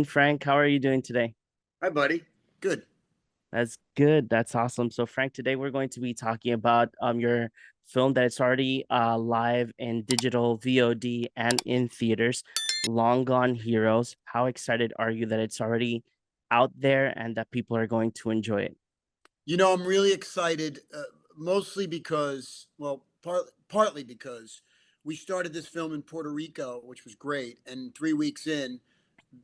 afternoon, Frank. How are you doing today? Hi, buddy. Good. That's good. That's awesome. So, Frank, today we're going to be talking about your film that it's already live in digital VOD and in theaters, Long Gone Heroes. How excited are you that it's already out there and that people are going to enjoy it? I'm really excited, mostly because, well, partly because we started this film in Puerto Rico, which was great. And 3 weeks in,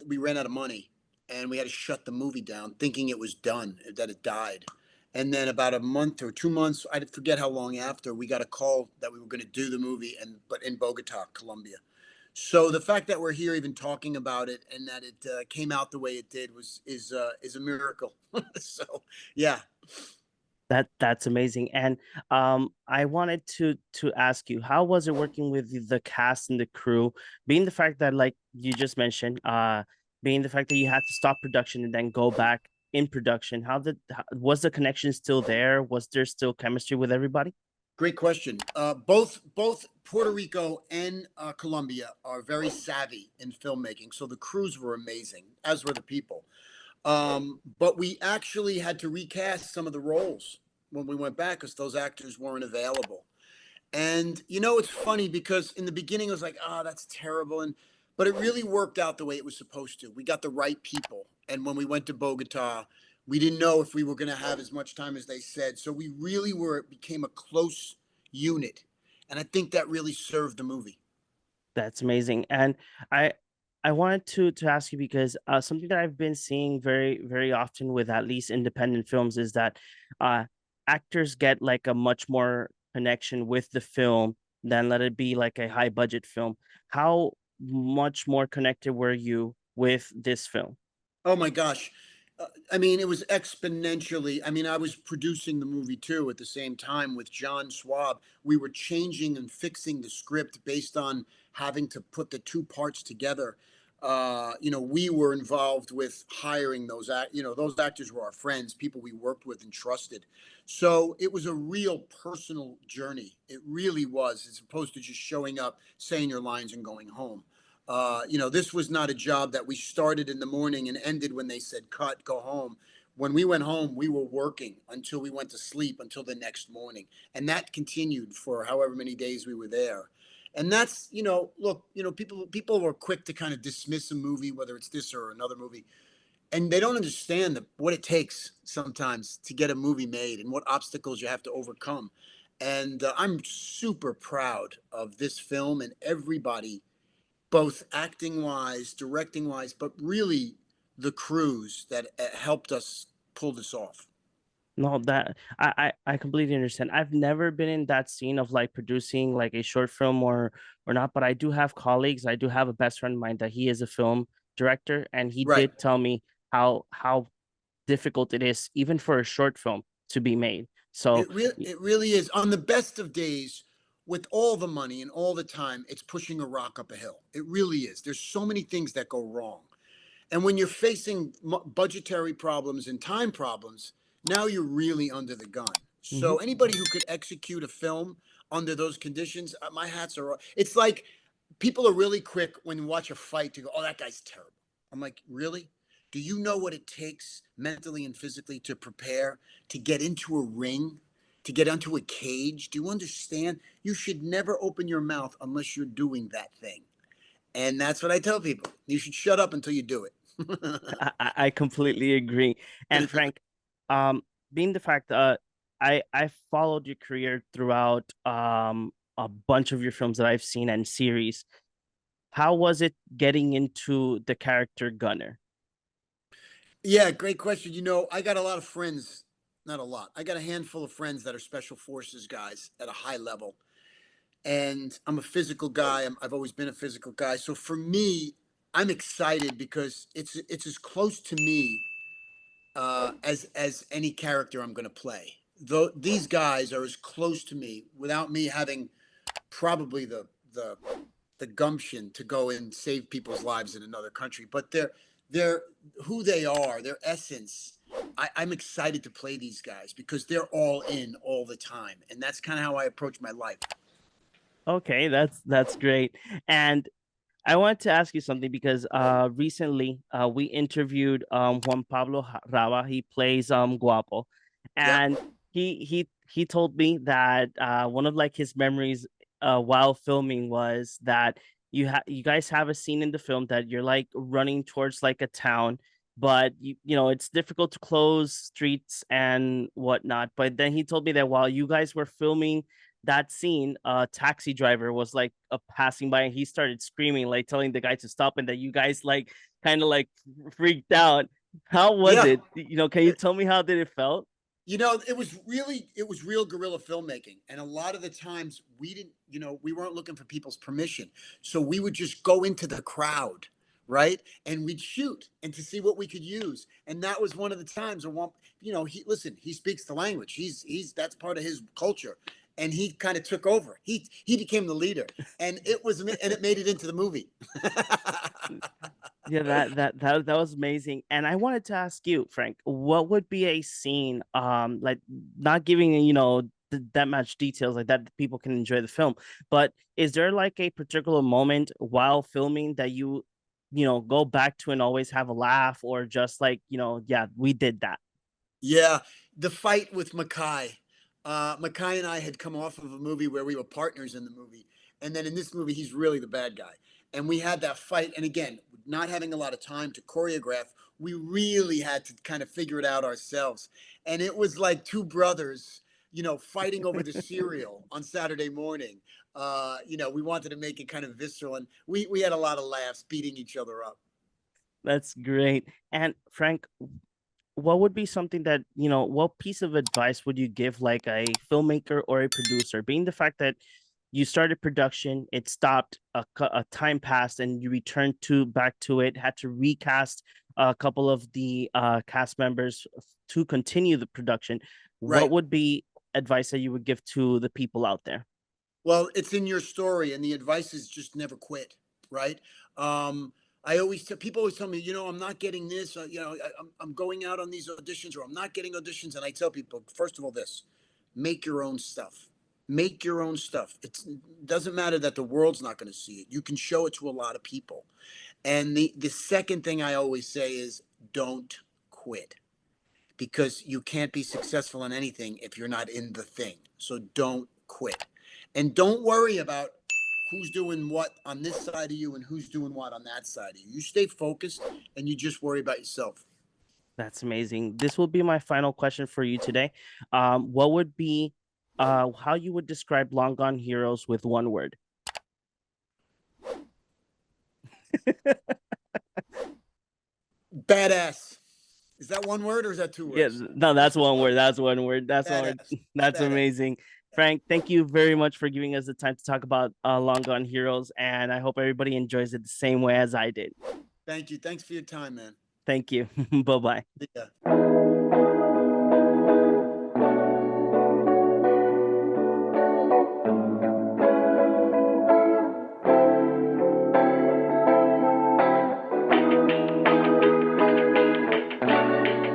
we ran out of money and we had to shut the movie down, thinking it was done, that it died. And then about a month or 2 months, I forget how long after, we got a call that we were going to do the movie, but in Bogota, Colombia. So the fact that we're here even talking about it and that it came out the way it did is a miracle. So yeah. That's amazing. And I wanted to ask you, how was it working with the cast and the crew, being the fact that like you just mentioned, being the fact that you had to stop production and then go back in production. Was the connection still there? Was there still chemistry with everybody? Great question. Both Puerto Rico and Colombia are very savvy in filmmaking, so the crews were amazing, as were the people. But we actually had to recast some of the roles when we went back because those actors weren't available. And it's funny because in the beginning I was like, "Ah, that's terrible," but it really worked out the way it was supposed to. We got the right people, and when we went to Bogota, we didn't know if we were going to have as much time as they said. So we really were it became a close unit, and I think that really served the movie. That's amazing. And I I wanted to ask you because something that I've been seeing very often with at least independent films is that uh, actors get like a much more connection with the film than let it be like a high budget film. How much more connected were you with this film? Oh my gosh. I mean, it was exponentially. I mean, I was producing the movie too at the same time with John Schwab. We were changing and fixing the script based on having to put the two parts together. We were involved with hiring those actors were our friends, people we worked with and trusted. So it was a real personal journey. It really was, as opposed to just showing up, saying your lines, and going home. This was not a job that we started in the morning and ended when they said cut, go home. When we went home, we were working until we went to sleep until the next morning. And that continued for however many days we were there. And that's, look, people were quick to kind of dismiss a movie, whether it's this or another movie, and they don't understand what it takes sometimes to get a movie made and what obstacles you have to overcome. And I'm super proud of this film and everybody, both acting wise, directing wise, but really the crews that helped us pull this off. No, that I completely understand. I've never been in that scene of like producing like a short film or not, but I do have colleagues. I do have a best friend of mine that he is a film director, and he Right. did tell me how difficult it is even for a short film to be made. So It really is. On the best of days, with all the money and all the time, it's pushing a rock up a hill. It really is. There's so many things that go wrong. And when you're facing budgetary problems and time problems, now you're really under the gun. mhm. So anybody who could execute a film under those conditions, my hats are off. It's like people are really quick when you watch a fight to go, "Oh, that guy's terrible." I'm like, "Really? Do you know what it takes mentally and physically to prepare to get into a ring, to get onto a cage? Do you understand? You should never open your mouth unless you're doing that thing." And that's what I tell people. You should shut up until you do it. I completely agree. And Frank, um, being the fact I followed your career throughout a bunch of your films that I've seen and series. How was it getting into the character Gunner? Yeah, great question. I got a lot of friends, not a lot. I got a handful of friends that are special forces guys at a high level. And I'm a physical guy. I've always been a physical guy. So for me, I'm excited because it's as close to me as any character I'm going to play. Though these guys are as close to me without me having probably the gumption to go and save people's lives in another country. But they're who they are, their essence. I'm excited to play these guys because they're all in all the time, and that's kind of how I approach my life. Okay, that's great. And I wanted to ask you something because recently we interviewed Juan Pablo Raba. He plays Guapo, Yep. and he told me that one of like his memories while filming was that you guys have a scene in the film that you're like running towards like a town, but you know it's difficult to close streets and whatnot. But then he told me that while you guys were filming that scene, a taxi driver was like passing by and he started screaming, like telling the guy to stop, and that you guys like kind of like freaked out. How was Yeah. it? You know, can you tell me how did it felt? It was real guerrilla filmmaking. And a lot of the times we didn't, we weren't looking for people's permission. So we would just go into the crowd, right? And we'd shoot and to see what we could use. And that was one of the times where he speaks the language. That's part of his culture. And he kind of took over. He became the leader. And it made it into the movie. Yeah, that was amazing. And I wanted to ask you, Frank, what would be a scene, like not giving that much details like that people can enjoy the film, but is there like a particular moment while filming that you go back to and always have a laugh, or just like yeah, we did that? Yeah, the fight with Mackay. Mackay and I had come off of a movie where we were partners in the movie, and then in this movie, he's really the bad guy. And we had that fight, and again, not having a lot of time to choreograph, we really had to kind of figure it out ourselves. And it was like two brothers, fighting over the cereal on Saturday morning. We wanted to make it kind of visceral, and we had a lot of laughs, beating each other up. That's great. And Frank, what would be something that what piece of advice would you give like a filmmaker or a producer, being the fact that you started production, it stopped, a time passed, and you returned to back to it, had to recast a couple of the cast members to continue the production? What Right. would be advice that you would give to the people out there? Well, it's in your story, and the advice is just never quit, right? I always tell people always tell me, I'm not getting this, I'm going out on these auditions, or I'm not getting auditions, and I tell people, first of all, this: make your own stuff. Make your own stuff. It doesn't matter that the world's not going to see it. You can show it to a lot of people. And the second thing I always say is don't quit, because you can't be successful in anything if you're not in the thing. So don't quit. And don't worry about who's doing what on this side of you and who's doing what on that side of you. You stay focused and you just worry about yourself. That's amazing. This will be my final question for you today. What would be how you would describe Long Gone Heroes with one word? Badass. Is that one word or is that two Yeah, words? no, that's one word. That's one word. That's one word. Badass. That's Badass. amazing. Frank, thank you very much for giving us the time to talk about Long Gone Heroes, and I hope everybody enjoys it the same way as I did. Thank you. Thanks for your time, man. Thank you. Bye bye. Yeah.